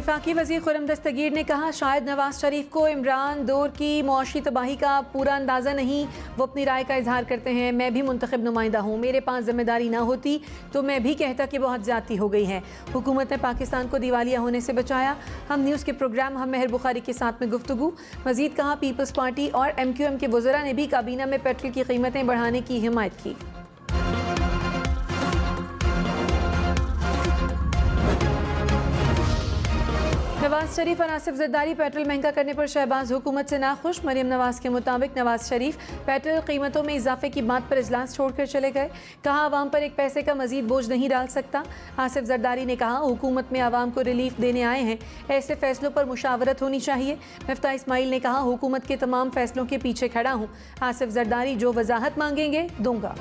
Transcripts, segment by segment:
वफाकी वज़ीर खुर्रम दस्तगीर ने कहा, शायद नवाज शरीफ को इमरान दौर की मुआशी तबाही का पूरा अंदाज़ा नहीं, वो अपनी राय का इजहार करते हैं। मैं भी मुंतखब नुमाइंदा हूँ, मेरे पास जिम्मेदारी ना होती तो मैं भी कहता कि बहुत ज़्यादती हो गई है। हुकूमत ने पाकिस्तान को दिवालिया होने से बचाया। हम न्यूज़ के प्रोग्राम हम मेहर बुखारी के साथ में गुफ्तगू। मज़ीद कहा, पीपल्स पार्टी और MQM के वज़रा ने भी काबीना में पेट्रोल की कीमतें बढ़ाने की हिमायत की। नवाज शरीफ और आसिफ जरदारी पेट्रोल महंगा करने पर शहबाज हुकूमत से नाखुश। मरियम नवाज के मुताबिक नवाज शरीफ पेट्रोल कीमतों में इजाफे की बात पर इजलास छोड़कर चले गए। कहा, आवाम पर एक पैसे का मजीद बोझ नहीं डाल सकता। आसिफ जरदारी ने कहा, हुकूमत में आवाम को रिलीफ देने आए हैं, ऐसे फैसलों पर मुशावरत होनी चाहिए। मिफ्ता इस्माइल ने कहा, हुकूमत के तमाम फैसलों के पीछे खड़ा हूँ। आसिफ जरदारी जो वजाहत मांगेंगे दूंगा।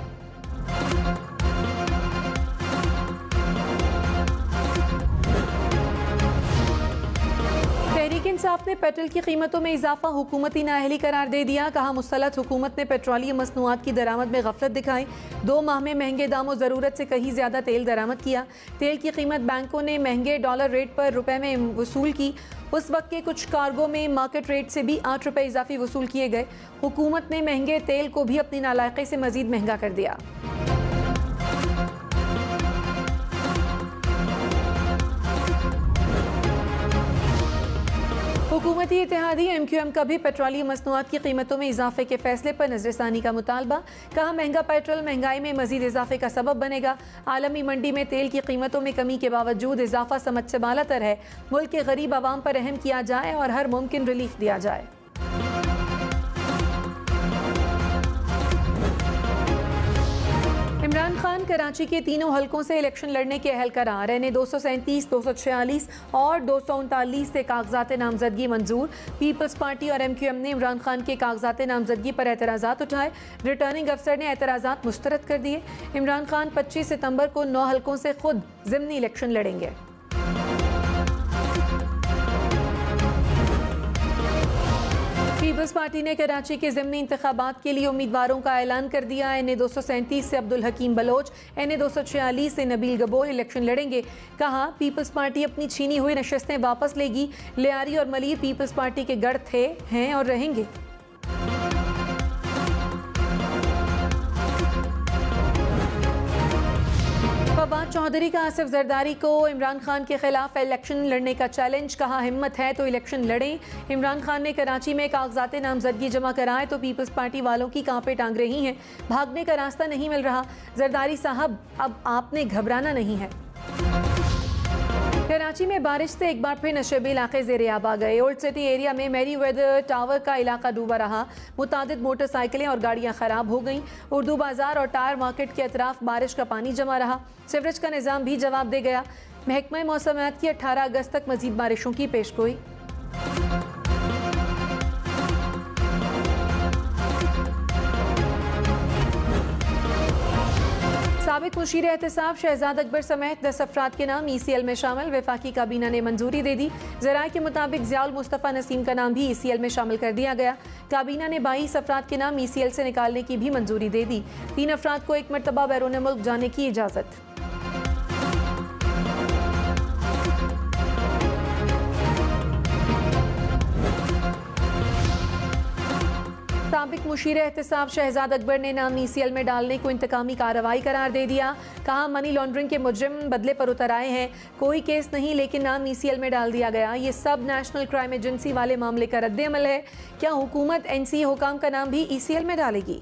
तहरीक इंसाफ ने पेट्रोल की कीमतों में इजाफा हुकूमती नाअहली करार दे दिया। कहा, मुसल्लत हुकूमत ने पेट्रोलियम मसनूआत की दरामद में गफलत दिखाई। 2 माह में महंगे दामों ज़रूरत से कहीं ज़्यादा तेल दरामद किया। तेल की कीमत बैंकों ने महंगे डॉलर रेट पर रुपए में वसूल की। उस वक्त के कुछ कार्गो में मार्केट रेट से भी 8 रुपये इजाफी वसूल किए गए। हुकूमत ने महंगे तेल को भी अपनी नालायकी से मजीद महंगा कर दिया। हुकूमती इत्तेहादी MQM का भी पेट्रोलियम मसनूआत की कीमतों में इजाफे के फैसले पर नजरसानी का मुतालबा। कहा, महंगा पेट्रोल महंगाई में मजीद इजाफे का सबब बनेगा। आलमी मंडी में तेल की कीमतों में कमी के बावजूद इजाफा समझ से बालातर है। मुल्क के गरीब आवाम पर रहम किया जाए और हर मुमकिन रिलीफ दिया जाए। इमरान खान कराची के तीनों हलकों से इलेक्शन लड़ने के अहल करार। इन्हें 237, 246 और 239 से कागजात नामजदगी मंजूर। पीपल्स पार्टी और MQM ने इमरान खान के कागजात नामजदगी पर एतराज़ात उठाए। रिटर्निंग अफसर ने एतराज़ात मुस्तरद कर दिए। इमरान खान 25 सितंबर को 9 हलकों से खुद ज़िमनी इलेक्शन लड़ेंगे। पीपल्स पार्टी ने कराची के ज़िमनी इंतखाबात के लिए उम्मीदवारों का ऐलान कर दिया। NA 237 से अब्दुल हकीम बलोच, NA 246 से नबील गबोर इलेक्शन लड़ेंगे। कहा, पीपल्स पार्टी अपनी छीनी हुई नशस्तें वापस लेगी। लियारी और मलीर पीपल्स पार्टी के गढ़ थे, हैं और रहेंगे। फवाद चौधरी का आसिफ जरदारी को इमरान खान के खिलाफ इलेक्शन लड़ने का चैलेंज। कहा, हिम्मत है तो इलेक्शन लड़ें। इमरान खान ने कराची में कागजात नामजदगी जमा कराए तो पीपल्स पार्टी वालों की कांपे टांग रही हैं। भागने का रास्ता नहीं मिल रहा। जरदारी साहब, अब आपने घबराना नहीं है। कराची में बारिश से एक बार फिर नशेबी इलाके ज़ेरे आब आ गए। ओल्ड सिटी एरिया में मैरी वेदर टावर का इलाका डूबा रहा। मुतादिद मोटरसाइकिलें और गाड़ियां खराब हो गईं। उर्दू बाजार और टायर मार्केट के अतराफ बारिश का पानी जमा रहा। सीवरेज का निज़ाम भी जवाब दे गया। महकमा मौसमियात की 18 अगस्त तक मजीद बारिशों की पेशगोई। साबिक मुशीर एहतसाब शहजाद अकबर समेत 10 अफराद के नाम ECL में शामिल। वफाकी काबीना ने मंजूरी दे दी। ज़राए के मुताबिक ज़ियाउल मुस्तफ़ा नसीम का नाम भी ECL में शामिल कर दिया गया। काबीना ने 22 अफराद के नाम ECL से निकालने की भी मंजूरी दे दी। 3 अफराद को एक मरतबा बैरून मुल्क जाने की इजाज़त। साबिक मुशीर एहतसाब शहजाद अकबर ने नाम ECL में डालने को इंतकामी कार्रवाई करार दे दिया। कहा, मनी लॉन्ड्रिंग के मुजरिम बदले पर उतर आए हैं। कोई केस नहीं, लेकिन नाम ECL में डाल दिया गया। ये सब नेशनल क्राइम एजेंसी वाले मामले का रद्द-ए-अमल है। क्या हुकूमत NCA हुकाम का नाम भी ECL में डालेगी?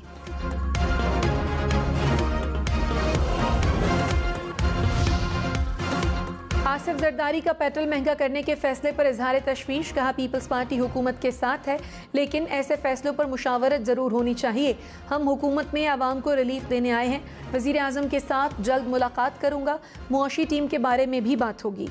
आसिफ जरदारी का पेट्रोल महंगा करने के फैसले पर इजहार तशवीश। कहा, पीपल्स पार्टी हुकूमत के साथ है, लेकिन ऐसे फैसलों पर मुशावरत ज़रूर होनी चाहिए। हम हुकूमत में आवाम को रिलीफ देने आए हैं। वज़ीर आज़म के साथ जल्द मुलाकात करूँगा। मुआशी टीम के बारे में भी बात होगी।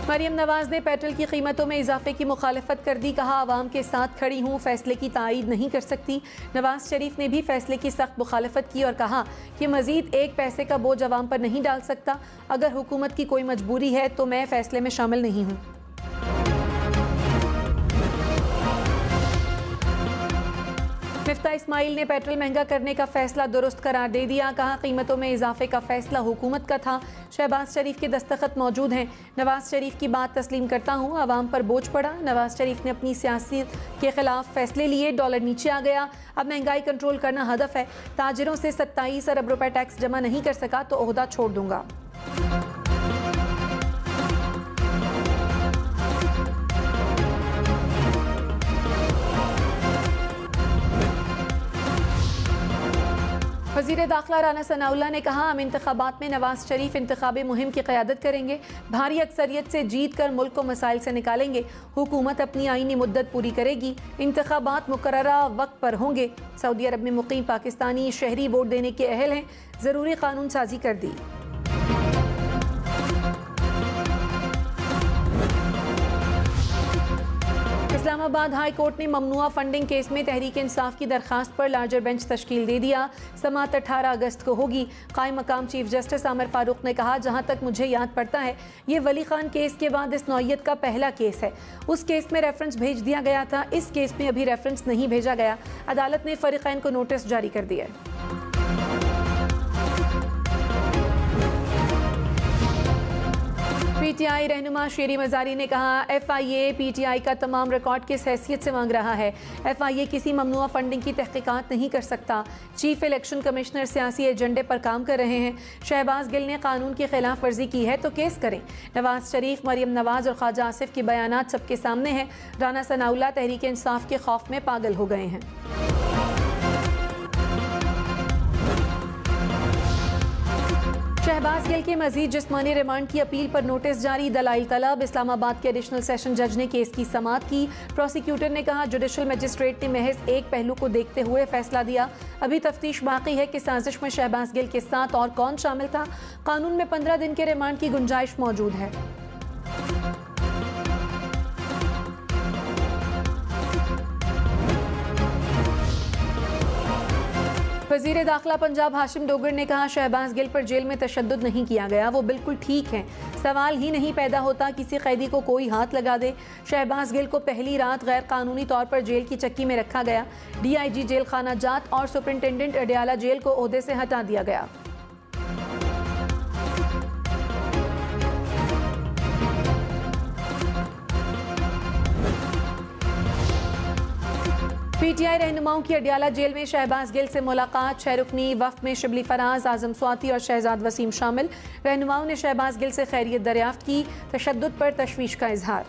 मरियम नवाज ने पेट्रोल की कीमतों में इजाफे की मुखालफत कर दी। कहा, आवाम के साथ खड़ी हूँ, फैसले की तायीद नहीं कर सकती। नवाज शरीफ ने भी फैसले की सख्त मुखालफत की और कहा कि मजीद एक पैसे का बोझ आवाम पर नहीं डाल सकता। अगर हुकूमत की कोई मजबूरी है तो मैं फैसले में शामिल नहीं हूँ। मिफ्ता इस्माइल ने पेट्रोल महंगा करने का फैसला दुरुस्त करार दे दिया। कहा कीमतों में इजाफे का फैसला हुकूमत का था। शहबाज शरीफ के दस्तखत मौजूद हैं। नवाज शरीफ की बात तस्लीम करता हूँ, आवाम पर बोझ पड़ा। नवाज शरीफ ने अपनी सियासत के खिलाफ फैसले लिए, डॉलर नीचे आ गया। अब महंगाई कंट्रोल करना हदफ है। ताजिरों से 27 अरब रुपए टैक्स जमा नहीं कर सका तो ओहदा छोड़ दूंगा। वज़ीर दाखिला राना सनाउल्लाह ने कहा, हम इंतखाबात में नवाज शरीफ इंतखाबी मुहिम की क़यादत करेंगे। भारी अक्सरियत से जीत कर मुल्क को मसाइल से निकालेंगे। हुकूमत अपनी आईनी मुद्दत पूरी करेगी। इंतखाबात मुकर्ररा वक्त पर होंगे। सऊदी अरब में मुकीम पाकिस्तानी शहरी वोट देने के अहल हैं। ज़रूरी कानून साजी कर दी। इस्लामाबाद हाई कोर्ट ने ममनुआ फंडिंग केस में तहरीक इंसाफ की दरखास्त पर लार्जर बेंच तश्कील दे दिया। समाअत 18 अगस्त को होगी। कायम मकाम चीफ जस्टिस आमिर फारूक ने कहा, जहां तक मुझे याद पड़ता है ये वली खान केस के बाद इस नौइयत का पहला केस है। उस केस में रेफरेंस भेज दिया गया था, इस केस में अभी रेफरेंस नहीं भेजा गया। अदालत ने फरीकैन को नोटिस जारी कर दिया। पीटीआई रहनुमा शेरी मजारी ने कहा, FIA पीटीआई का तमाम रिकॉर्ड किस हैसियत से मांग रहा है। FIA किसी ममनुआ फंडिंग की तहकीकात नहीं कर सकता। चीफ इलेक्शन कमिश्नर सियासी एजेंडे पर काम कर रहे हैं। शहबाज गिल ने कानून की खिलाफ वर्जी की है तो केस करें। नवाज शरीफ, मरियम नवाज और ख्वाजा आसिफ के बयानात सबके सामने हैं। राना सनाउल्लाह तहरीक इंसाफ के खौफ में पागल हो गए हैं। शहबाज गिल के मजीद जिस्मानी रिमांड की अपील पर नोटिस जारी, दलाइल तलब। इस्लामाबाद के एडिशनल सेशन जज ने केस की समाअत की। प्रोसिक्यूटर ने कहा, जुडिशल मजिस्ट्रेट ने महज एक पहलू को देखते हुए फैसला दिया। अभी तफ्तीश बाकी है कि साजिश में शहबाज गिल के साथ और कौन शामिल था। कानून में 15 दिन के रिमांड की गुंजाइश मौजूद है। वज़ीर दाखिला पंजाब हाशिम डोगर ने कहा, शहबाज गिल पर जेल में तशद्दुद नहीं किया गया, वो बिल्कुल ठीक हैं। सवाल ही नहीं पैदा होता किसी कैदी को कोई हाथ लगा दे। शहबाज गिल को पहली रात गैर कानूनी तौर पर जेल की चक्की में रखा गया। DIG जेल खाना जात और सुपरिंटेंडेंट अडियाला जेल को ओहदे से हटा दिया गया। पीटीआई रहनुमाओं की अडियाला जेल में शहबाज गिल से मुलाकात। 6 रुकनी वफ्द में शिबली फराज, आजम स्वाति और शहजाद वसीम शामिल। रहनुमाओं ने शहबाज गिल से खैरियत दरियाफ्त की। तशद्दुद पर तशवीश का इजहार।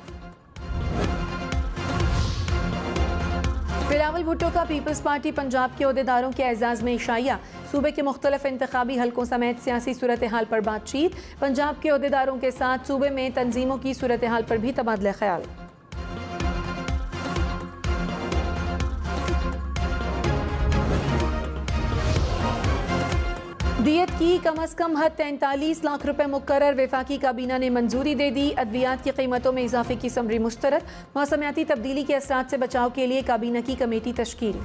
बिलावल भुट्टो का पीपल्स पार्टी पंजाब के ओहदेदारों के एजाज में इशाया। सूबे के मुख्तलिफ इंतखाबी हलकों समेत सियासी सूरत हाल पर बातचीत। पंजाब के ओहदेदारों के साथ सूबे में तंजीमों की सूरत हाल पर भी तबादला ख्याल। दियत की कम अज कम हद 43 लाख रुपए मुकर्रर। वफाकी काबीना ने मंजूरी दे दी। अद्वियात की कीमतों में इजाफे की समरी मुस्तरद। मौसमियाती तब्दीली के असरात से बचाव के लिए काबीना की कमेटी तश्कील।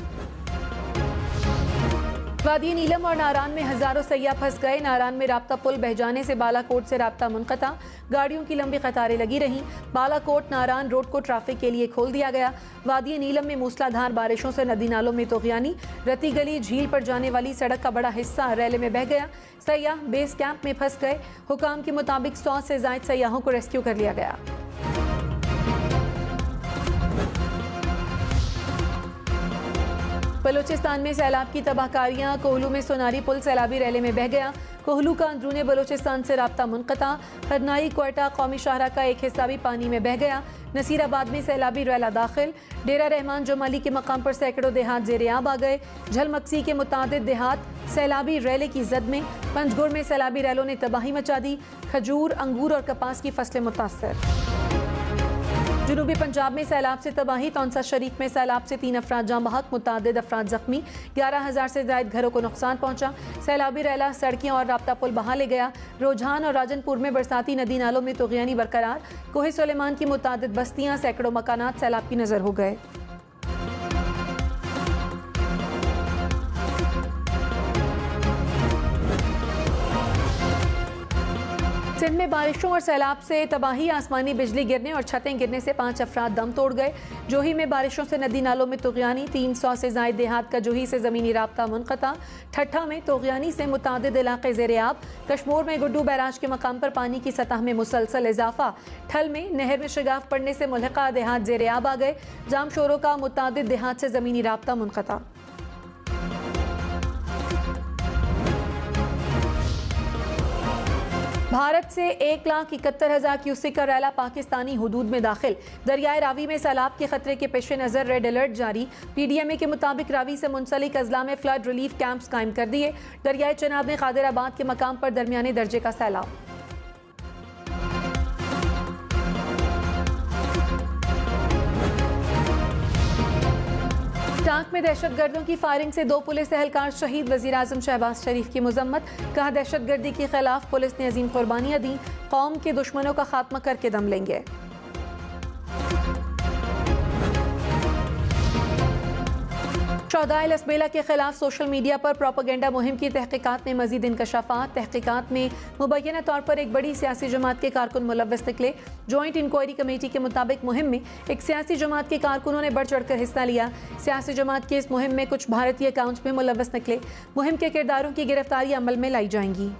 वादी नीलम और नारान में हजारों सैयाह फंस गए। नारान में राब्ता पुल बह जाने से बालाकोट से राब्ता मुनक़ता। गाड़ियों की लंबी कतारें लगी रहीं। बालाकोट नारान रोड को ट्रैफिक के लिए खोल दिया गया। वादी नीलम में मूसलाधार बारिशों से नदी नालों में तोग़यानी। रती गली झील पर जाने वाली सड़क का बड़ा हिस्सा रैले में बह गया। सैयाह बेस कैंप में फंस गए। हुकाम के मुताबिक 100 से ज़ायद सैयाहों को रेस्क्यू कर लिया गया। बलूचिस्तान में सैलाब की तबाहकारियां। कोहलू में सोनारी पुल सैलाबी रैले में बह गया। कोहलू का अंदरूनी बलूचिस्तान से राब्ता मुनक़ता। खरनाई क्वेटा कौमी शाहरा का एक हिस्सा भी पानी में बह गया। नसीराबाद में सैलाबी रैला दाखिल। डेरा रहमान जोमाली के मकाम पर सैकड़ों देहात ज़ेर-ए-आब आ गए। झलमक्सी के मुतादिद देहात सैलाबी रैले की जद में। पंजगुर में सैलाबी रैलों ने तबाही मचा दी। खजूर, अंगूर और कपास की फसलें मुतासर। जनूबी पंजाब में सैलाब से तबाही। तौंसा शरीफ में सैलाब से 3 अफराद जाँ बहक, मुतादिद अफराद जख्मी। 11,000 से ज़ायद घरों को नुकसान पहुँचा। सैलाबी रैला सड़कें और राब्ता पुल बहा ले गया। रोजान और राजनपुर में बरसाती नदी नालों में तोग़यानी बरकरार। कोहे सुलेमान की मुतादिद बस्तियाँ, सैकड़ों मकानात सैलाब की नज़र हो गए। सिंध में बारिशों और सैलाब से तबाही, आसमानी बिजली गिरने और छतें गिरने से 5 अफराद दम तोड़ गए। जोही में बारिशों से नदी नालों में तुग़यानी, 300 से ज़ायद देहात का जोही से ज़मीनी राब्ता मुनक़ता। ठट्ठा में तुग़यानी से मुतादिद इलाक़े ज़ेर-ए-आब। कश्मोर में गुड्डू बैराज के मकाम पर पानी की सतह में मुसलसल इजाफा। ठल में नहर में शिगाफ पड़ने से मुल्हिका देहात ज़ेर-ए-आब आ गए। जाम शोरों का मुतादिद देहात से ज़मीनी राब्ता मुनक़ता। भारत से 1,71,000 क्यूसेक का रैला पाकिस्तानी हुदूद में दाखिल। दरियाए रावी में सैलाब के खतरे के पेश नज़र रेड अलर्ट जारी। PDMA के मुताबिक रावी से मुंसलिक अजला में फ्लड रिलीफ कैंप्स कायम कर दिए। दरियाए चनाब में कादिराबाद के मकाम पर दरमियाने दर्जे का सैलाब। टांक में दहशतगर्दों की फायरिंग से 2 पुलिस एहलकार शहीद। वज़ीर-ए-आज़म शहबाज शरीफ की मुज़म्मत। कहा, दहशतगर्दी के खिलाफ पुलिस ने अजीम कुर्बानियां दी, कौम के दुश्मनों का खात्मा करके दम लेंगे। शोहदाए लसबेला के खिलाफ सोशल मीडिया पर प्रोपेगेंडा मुहिम की तहकीकात में मजीद इंकशाफात। तहकीकात में मुबैना तौर पर एक बड़ी सियासी जमात के कारकुन मुलव्वस निकले। जॉइंट इंक्वायरी कमेटी के मुताबिक मुहिम में एक सियासी जमात के कारकुनों ने बढ़ चढ़कर हिस्सा लिया। सियासी जमात के इस मुहिम में कुछ भारतीय अकाउंट्स में मुलव्वस निकले। मुहिम के किरदारों की गिरफ्तारी अमल में लाई जाएंगी।